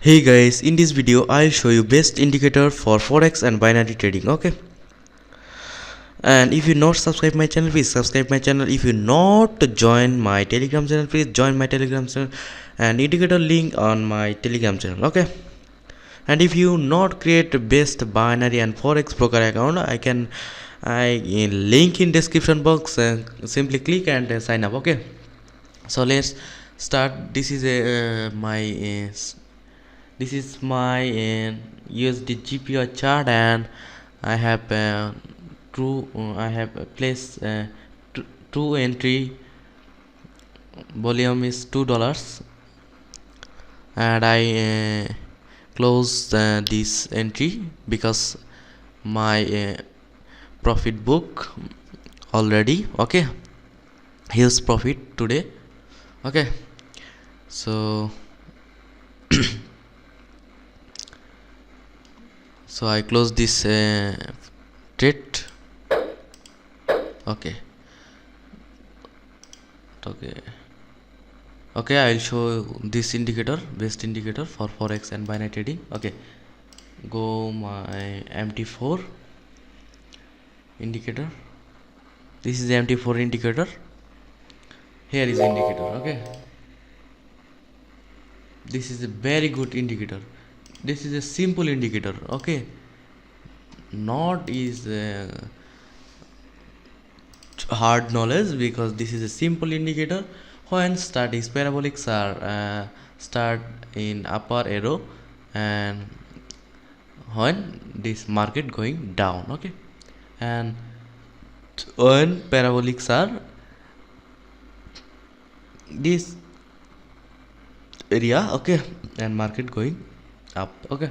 Hey guys, in this video I'll show you best indicator for forex and binary trading. Okay, and if you not subscribe my channel, please subscribe my channel. If you not join my telegram channel, please join my telegram channel, and indicator link on my telegram channel. Okay, and if you not create best binary and forex broker account, I link in description box, simply click and sign up. Okay, so let's start. This is my USD GPR chart, and I have placed two entry. Volume is $2, and I close this entry because my profit book already. Okay, huge profit today. Okay, so so I close this trade. Okay, I'll show this indicator, best indicator for forex and binary trading. Okay, go my MT4 indicator. This is the MT4 indicator. Here is the indicator. Okay, this is a very good indicator. This is a simple indicator. Okay, not is hard knowledge, because this is a simple indicator. When studies parabolics are start in upper arrow, and when this market going down. Okay, and when parabolics are this area. Okay, and market going up. Okay,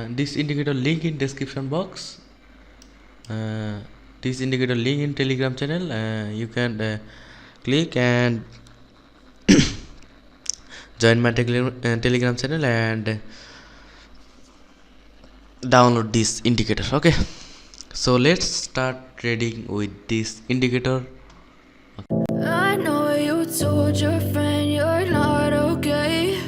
this indicator link in description box. This indicator link in telegram channel. You can click and join my telegram channel and download this indicator. Okay, so let's start trading with this indicator. I know you told your friend you're not okay,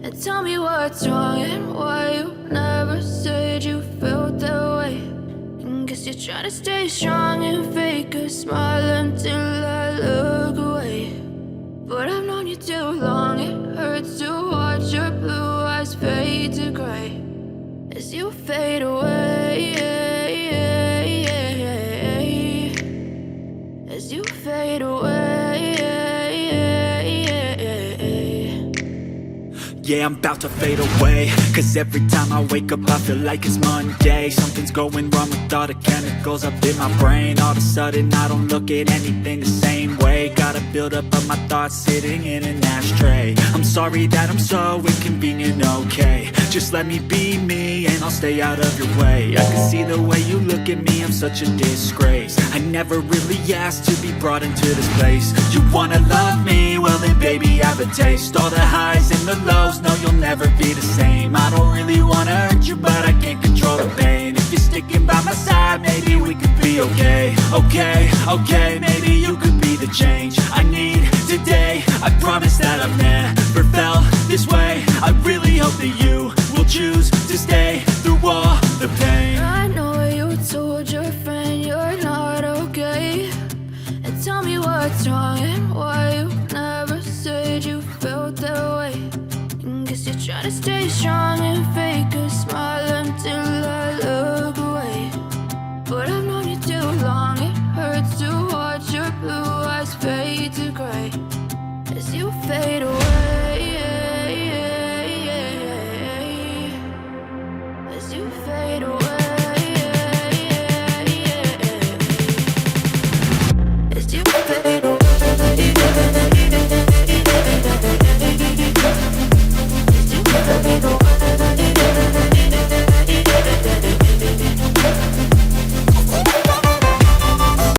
and tell me what's wrong and why you never said you felt that way. And guess you're trying to stay strong and fake a smile until I look away. But I've known you too long, it hurts to watch your blue eyes fade to gray as you fade away, as you fade away. Yeah, I'm about to fade away, cause every time I wake up I feel like it's Monday. Something's going wrong with all the chemicals up in my brain. All of a sudden I don't look at anything the same way. Gotta build up of my thoughts sitting in an ashtray. I'm sorry that I'm so inconvenient, okay. Just let me be me and I'll stay out of your way. I can see the way you look at me, I'm such a disgrace. I never really asked to be brought into this place. You wanna love me? Well then baby I have a taste. All the highs and the lows, no you'll never be the same. I don't really wanna hurt you, but I can't control the pain. If you're sticking by my side, maybe we could be okay. Okay, maybe you could be the change I need today. I promise that I've never felt this way. I really hope that you will choose to stay through all the pain. I know you told your friend you're not okay, and tell me what's wrong and why you never said you felt that way. And guess you're trying to stay strong and fake a smile until I